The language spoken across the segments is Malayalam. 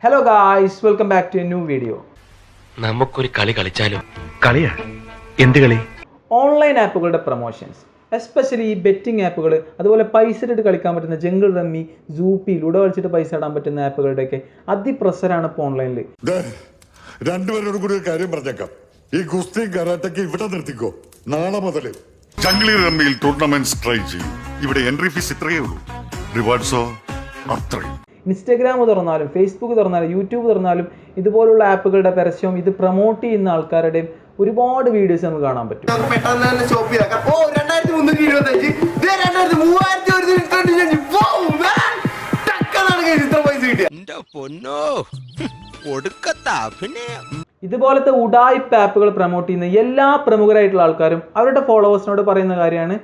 Hello guys, welcome back to a new video. നമുക്കൊരു കളി കളിച്ചാലോ? കളിയാ? എന്ത് കളി? ഓൺലൈൻ ആപ്പുകളുടെ പ്രൊമോഷൻസ്, എസ്പെഷ്യലി ഈ ബെറ്റിംഗ് ആപ്പുകൾ, അതുപോലെ പൈസ ഇട്ടിട്ട് കളിക്കാൻ പറ്റുന്ന ജംഗിൾ റമ്മി, സൂപ്പി, ലുഡോ കളിച്ചിട്ട് പൈസ ഇടാൻ പറ്റുന്ന ആപ്പുകളുടെയൊക്കെ അതിപ്രസരാണ് ഇപ്പോൾ ഓൺലൈനിൽ. രണ്ടുപേരോട് കൂടി ഒരു കാര്യം പറഞ്ഞേക്കാം. ഈ ഗുസ്തി കരാട്ടയ്ക്ക് ഇവിടെ നിർത്തിക്കോ. നാളെ മുതൽ ജംഗ്ലി റമ്മിയിൽ ടൂർണമെന്റ്സ് ട്രൈ ചെയ്യും. ഇവിടെ എൻട്രി ഫീസ് ഇത്രയേ ഉള്ളൂ, റിവാർഡ്സോ അത്രയും. ഇൻസ്റ്റഗ്രാം തുറന്നാലും ഫേസ്ബുക്ക് തുറന്നാലും യൂട്യൂബ് തുറന്നാലും ഇതുപോലുള്ള ആപ്പുകളുടെ പരസ്യവും ഇത് പ്രൊമോട്ട് ചെയ്യുന്ന ആൾക്കാരുടെയും ഒരുപാട് വീഡിയോസ് നമുക്ക് കാണാൻ പറ്റും. ഇതുപോലത്തെ ഉഡായിപ്പ് ആപ്പുകൾ പ്രൊമോട്ട് ചെയ്യുന്ന എല്ലാ പ്രമുഖരായിട്ടുള്ള ആൾക്കാരും അവരുടെ ഫോളോവേഴ്സിനോട് പറയുന്ന കാര്യമാണ്,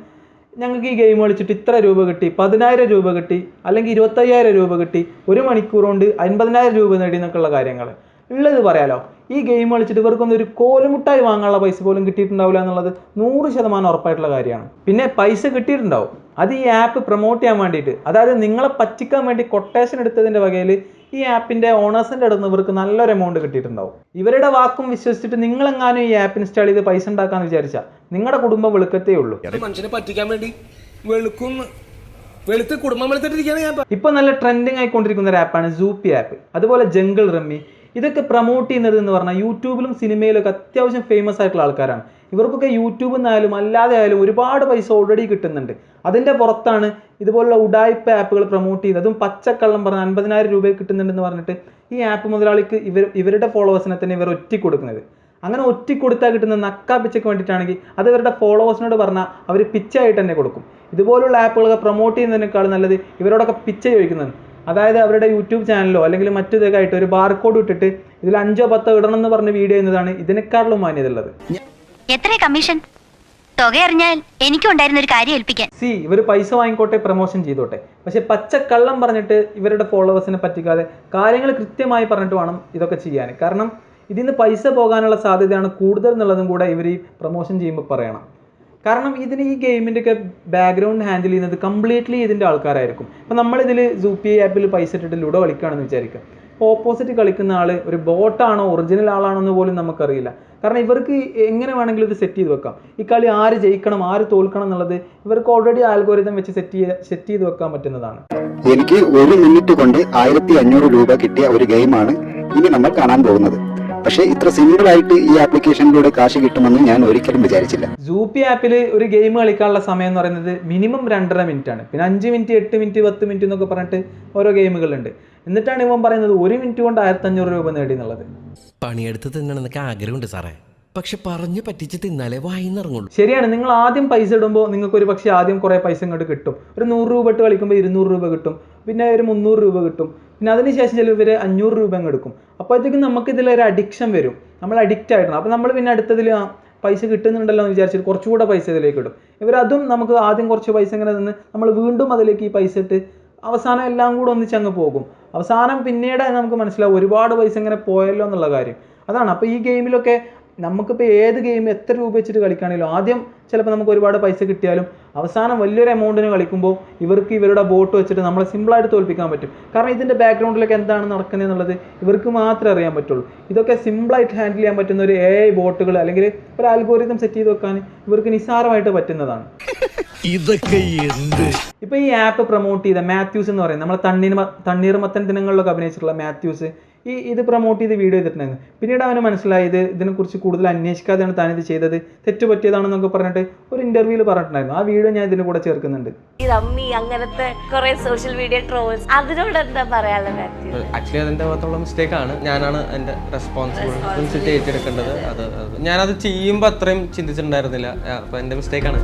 ഞങ്ങൾക്ക് ഈ ഗെയിം കളിച്ചിട്ട് ഇത്ര രൂപ കിട്ടി, 10,000 രൂപ കിട്ടി, അല്ലെങ്കിൽ 25,000 രൂപ കിട്ടി, ഒരു മണിക്കൂർ കൊണ്ട് 50,000 രൂപ നേടി എന്നൊക്കെയുള്ള കാര്യങ്ങൾ ഉള്ളത് പറയാലോ. ഈ ഗെയിം കളിച്ചിട്ട് ഇവർക്കൊന്നും ഒരു കോലുമുട്ടായി വാങ്ങാനുള്ള പൈസ പോലും കിട്ടിയിട്ടുണ്ടാവില്ല എന്നുള്ളത് 100% ഉറപ്പായിട്ടുള്ള കാര്യമാണ്. പിന്നെ പൈസ കിട്ടിയിട്ടുണ്ടാവും, അത് ഈ ആപ്പ് പ്രൊമോട്ട് ചെയ്യാൻ വേണ്ടിയിട്ട്, അതായത് നിങ്ങളെ പറ്റിക്കാൻ വേണ്ടി കൊട്ടേഷൻ എടുത്തതിൻ്റെ വകയിൽ ഈ ആപ്പിൻ്റെ ഓണേഴ്സിൻ്റെ അടുത്ത് നിന്ന് ഇവർക്ക് നല്ലൊരു എമൗണ്ട് കിട്ടിയിട്ടുണ്ടാവും. ഇവരുടെ വാക്കും വിശ്വസിച്ചിട്ട് നിങ്ങളെങ്ങാനും ഈ ആപ്പ് ഇൻസ്റ്റാൾ ചെയ്ത് പൈസ ഉണ്ടാക്കാന്ന് വിചാരിച്ചാൽ നിങ്ങളുടെ കുടുംബം വെളുക്കത്തേ ഉള്ളൂ. മനുഷ്യനെ പറ്റിക്കാൻ വേണ്ടി വെളുത്ത് കുടുംബം വെളുത്തിട്ടിരിക്കുകയാണ് ഞാൻ. ഇപ്പൊ നല്ല ട്രെൻഡിങ് ആയിക്കൊണ്ടിരിക്കുന്ന ഒരു ആപ്പാണ് സൂപ്പി ആപ്പ്, അതുപോലെ ജംഗിൾ റമ്മി. ഇതൊക്കെ പ്രൊമോട്ട് ചെയ്യുന്നത് എന്ന് പറഞ്ഞാൽ യൂട്യൂബിലും സിനിമയിലും ഒക്കെ അത്യാവശ്യം ഫേമസ് ആയിട്ടുള്ള ആൾക്കാരാണ്. ഇവർക്കൊക്കെ യൂട്യൂബിൽ നിന്നായാലും അല്ലാതെ ആയാലും ഒരുപാട് പൈസ ഓൾറെഡി കിട്ടുന്നുണ്ട്. അതിൻ്റെ പുറത്താണ് ഇതുപോലുള്ള ഉഡായിപ്പ് ആപ്പുകൾ പ്രൊമോട്ട് ചെയ്ത്, അതും പച്ചക്കള്ളം പറഞ്ഞ് 50,000 രൂപ കിട്ടുന്നുണ്ടെന്ന് പറഞ്ഞിട്ട് ഈ ആപ്പ് മുതലാളിക്ക് ഇവരുടെ ഫോളോവേഴ്സിനെ തന്നെ ഇവർ ഒറ്റിക്കൊടുക്കുന്നത്. അങ്ങനെ ഒറ്റിക്കൊടുത്താൽ കിട്ടുന്ന നക്കാ പിച്ചയ്ക്ക് വേണ്ടിയിട്ടാണെങ്കിൽ അത് ഇവരുടെ ഫോളോവേഴ്സിനോട് പറഞ്ഞാൽ അവർ പിച്ചായിട്ട് തന്നെ കൊടുക്കും. ഇതുപോലുള്ള ആപ്പുകളൊക്കെ പ്രൊമോട്ട് ചെയ്യുന്നതിനേക്കാൾ നല്ലത് ഇവരോടൊക്കെ പിച്ച ചോദിക്കുന്നതാണ്. അതായത് അവരുടെ യൂട്യൂബ് ചാനലോ അല്ലെങ്കിൽ മറ്റൊക്കെ ആയിട്ട് ഒരു ബാർകോഡ് ഇട്ടിട്ട് ഇതിൽ 5 or 10 ഇടണം എന്ന് പറഞ്ഞ് വീഡിയോ ചെയ്യുന്നതാണ് ഇതിനേക്കാളും മാന്യത ഉള്ളത്. എത്ര കമ്മീഷൻ തുക അറിഞ്ഞാൽ എനിക്കും ഉണ്ടായിരുന്ന ഒരു കാര്യം ഏൽപ്പിക്കാൻ. ഇവർ പൈസ വാങ്ങിക്കോട്ടെ, പ്രൊമോഷൻ ചെയ്തോട്ടെ, പക്ഷെ പച്ചക്കള്ളം പറഞ്ഞിട്ട് ഇവരുടെ ഫോളോവേഴ്സിനെ പറ്റിക്കാതെ കാര്യങ്ങൾ കൃത്യമായി പറഞ്ഞിട്ട് വേണം ഇതൊക്കെ ചെയ്യാൻ. കാരണം ഇതിൽ നിന്ന് പൈസ പോകാനുള്ള സാധ്യതയാണ് കൂടുതൽ എന്നുള്ളതും കൂടെ ഇവർ ഈ പ്രൊമോഷൻ ചെയ്യുമ്പോൾ പറയണം. കാരണം ഇതിന് ഈ ഗെയിമിൻ്റെയൊക്കെ ബാക്ക്ഗ്രൗണ്ട് ഹാൻഡിൽ ചെയ്യുന്നത് കംപ്ലീറ്റ്ലി ഇതിൻ്റെ ആൾക്കാരായിരിക്കും. ഇപ്പം നമ്മളിതിൽ സൂപ്പി ആപ്പിൽ പൈസ ഇട്ടിട്ട് ലുഡോ കളിക്കുകയാണെന്ന് വിചാരിക്കുക. അപ്പോൾ ഓപ്പോസിറ്റ് കളിക്കുന്ന ആൾ ഒരു ബോട്ടാണോ ഒറിജിനൽ ആളാണോ എന്ന് പോലും നമുക്കറിയില്ല. കാരണം ഇവർക്ക് എങ്ങനെ വേണമെങ്കിലും ഇത് സെറ്റ് ചെയ്ത് വെക്കാം. ഈ കളി ആര് ജയിക്കണം ആര് തോൽക്കണം എന്നുള്ളത് ഇവർക്ക് ഓൾറെഡി ആൽഗോരിതം വെച്ച് സെറ്റ് ചെയ്ത് വെക്കാൻ പറ്റുന്നതാണ്. എനിക്ക് 1 മിനിറ്റ് കൊണ്ട് 1,500 രൂപ കിട്ടിയ ഒരു ഗെയിമാണ് ഇനി നമ്മൾ കാണാൻ പോകുന്നത്. പക്ഷേ ഇത്ര സിമ്പിൾ ആയിട്ട് ഈ ആപ്ലിക്കേഷനിലൂടെ കാശ് കിട്ടുമെന്ന് ഞാൻ ഒരിക്കലും വിചാരിച്ചില്ല. സൂപ്പി ആപ്പിൽ ഒരു ഗെയിം കളിക്കാനുള്ള സമയം എന്ന് പറയുന്നത് മിനിമം 2.5 മിനിറ്റ് ആണ്. പിന്നെ 5 മിനിറ്റ് 8 മിനിറ്റ് 10 മിനിറ്റ് എന്നൊക്കെ പറഞ്ഞിട്ട് ഓരോ ഗെയിമുകളുണ്ട്. എന്നിട്ടാണ് ഇവൻ പറയുന്നത് 1 മിനിറ്റ് കൊണ്ട് 1,500 രൂപ നേടി എന്നുള്ളത്. പണിയെടുത്ത് തിന്നണമെന്നൊക്കെ ആഗ്രഹമുണ്ട് സാറേ, പക്ഷെ പറഞ്ഞു പറ്റിച്ച് തിന്നാലേ വായിന്നിറങ്ങുള്ളൂ. ശരിയാണ്, നിങ്ങൾ ആദ്യം പൈസ ഇടുമ്പോൾ നിങ്ങൾക്ക് ഒരു പക്ഷേ ആദ്യം കുറേ പൈസ ഇങ്ങോട്ട് കിട്ടും. ഒരു 100 രൂപ ഇട്ട് കളിക്കുമ്പോൾ 200 രൂപ കിട്ടും, പിന്നെ ഒരു 300 രൂപ കിട്ടും, പിന്നെ അതിനുശേഷം ചിലവർ 500 രൂപ അങ്ങ് എടുക്കും. അപ്പോഴത്തേക്കും നമുക്ക് ഇതിലൊരു അഡിക്ഷൻ വരും, നമ്മൾ അഡിക്റ്റ് ആയിട്ടാണ്. അപ്പോൾ നമ്മൾ പിന്നെ അടുത്തതിൽ പൈസ കിട്ടുന്നുണ്ടല്ലോ എന്ന് വിചാരിച്ചിട്ട് കുറച്ചുകൂടെ പൈസ ഇതിലേക്ക് ഇടും. ഇവരതും നമുക്ക് ആദ്യം കുറച്ച് പൈസ ഇങ്ങനെ നിന്ന് നമ്മൾ വീണ്ടും അതിലേക്ക് ഈ പൈസ ഇട്ട് അവസാനം എല്ലാം കൂടെ ഒന്നിച്ചങ്ങ് പോകും. അവസാനം പിന്നീട് നമുക്ക് മനസ്സിലാവും ഒരുപാട് പൈസ ഇങ്ങനെ പോയല്ലോ എന്നുള്ള കാര്യം. അതാണ്. അപ്പോൾ ഈ ഗെയിമിലൊക്കെ നമുക്കിപ്പോൾ ഏത് ഗെയിം എത്ര രൂപ വെച്ചിട്ട് കളിക്കുകയാണെങ്കിലും ആദ്യം ചിലപ്പോൾ നമുക്ക് ഒരുപാട് പൈസ കിട്ടിയാലും അവസാനം വലിയൊരു എമൗണ്ടിന് കളിക്കുമ്പോൾ ഇവർക്ക് ഇവരുടെ ബോട്ട് വെച്ചിട്ട് നമ്മളെ സിമ്പിളായിട്ട് തോൽപ്പിക്കാൻ പറ്റും. കാരണം ഇതിൻ്റെ ബാക്ക്ഗ്രൗണ്ടിലൊക്കെ എന്താണ് നടക്കുന്നത് എന്നുള്ളത് ഇവർക്ക് മാത്രമേ അറിയാൻ പറ്റുള്ളൂ. ഇതൊക്കെ സിമ്പിളായിട്ട് ഹാൻഡിൽ ചെയ്യാൻ പറ്റുന്ന ഒരു AI ബോട്ടുകൾ അല്ലെങ്കിൽ ഒരു ആൽഗോരിതം സെറ്റ് ചെയ്ത് വെക്കാൻ ഇവർക്ക് നിസ്സാരമായിട്ട് പറ്റുന്നതാണ്. ഇപ്പോൾ ഈ ആപ്പ് പ്രൊമോട്ട് ചെയ്ത മാത്യൂസ് എന്ന് പറയുന്നത് നമ്മളെ തണ്ണീർമത്തൻ ദിനങ്ങളിലൊക്കെ അഭിനയിച്ചിട്ടുള്ള മാത്യൂസ് ഇത് പ്രൊമോട്ട് ചെയ്ത് വീഡിയോ ചെയ്തിട്ടുണ്ടായിരുന്നു. പിന്നീട് അവന് മനസ്സിലായത് ഇതിനെക്കുറിച്ച് കൂടുതൽ അന്വേഷിക്കാതെയാണ് താനിത് ചെയ്തത്, തെറ്റുപറ്റിയതാണെന്നൊക്കെ പറഞ്ഞിട്ട് ഒരു ഇന്റർവ്യൂവിൽ പറഞ്ഞിട്ടുണ്ടായിരുന്നു. ആ വീഡിയോ ഞാൻ ഇതിന് കൂടെ ചേർക്കുന്നുണ്ട്. റമ്മി അങ്ങനത്തെ കുറെ സോഷ്യൽ മീഡിയ ട്രോൾസ്, അതിനോട് എന്താ പറയാനുള്ളത്? ആക്ച്വലി അതിൻ്റെ ഭാഗത്തുള്ള മിസ്റ്റേക്കാണ്. ഞാനാണ് എൻ്റെ റെസ്പോൺസിബിലിറ്റി ഏറ്റെടുക്കേണ്ടത്. ഞാനത് ചെയ്യുമ്പോൾ അത്രയും ചിന്തിച്ചിട്ടുണ്ടായിരുന്നില്ല. അപ്പോൾ എൻ്റെ മിസ്റ്റേക്കാണ്.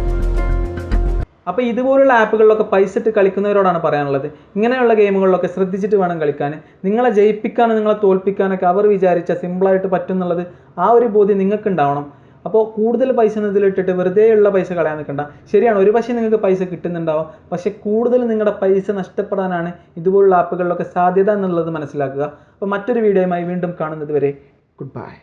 അപ്പോൾ ഇതുപോലുള്ള ആപ്പുകളിലൊക്കെ പൈസ ഇട്ട് കളിക്കുന്നവരോടാണ് പറയാനുള്ളത്, ഇങ്ങനെയുള്ള ഗെയിമുകളിലൊക്കെ ശ്രദ്ധിച്ചിട്ട് വേണം കളിക്കാൻ. നിങ്ങളെ ജയിപ്പിക്കാനും നിങ്ങളെ തോൽപ്പിക്കാനൊക്കെ അവർ വിചാരിച്ച സിമ്പിളായിട്ട് പറ്റും എന്നുള്ളത് ആ ഒരു ബോധ്യം നിങ്ങൾക്ക് ഉണ്ടാവണം. അപ്പോൾ കൂടുതൽ പൈസ ഇതിലിട്ടിട്ട് വെറുതെയുള്ള പൈസ കളയാൻ നിൽക്കണ്ട. ശരിയാണ്, ഒരു പക്ഷേ നിങ്ങൾക്ക് പൈസ കിട്ടുന്നുണ്ടാവാം, പക്ഷേ കൂടുതൽ നിങ്ങളുടെ പൈസ നഷ്ടപ്പെടാനാണ് ഇതുപോലുള്ള ആപ്പുകളിലൊക്കെ സാധ്യത എന്നുള്ളത് മനസ്സിലാക്കുക. അപ്പോൾ മറ്റൊരു വീഡിയോയുമായി വീണ്ടും കാണുന്നത് വരെ ഗുഡ് ബൈ.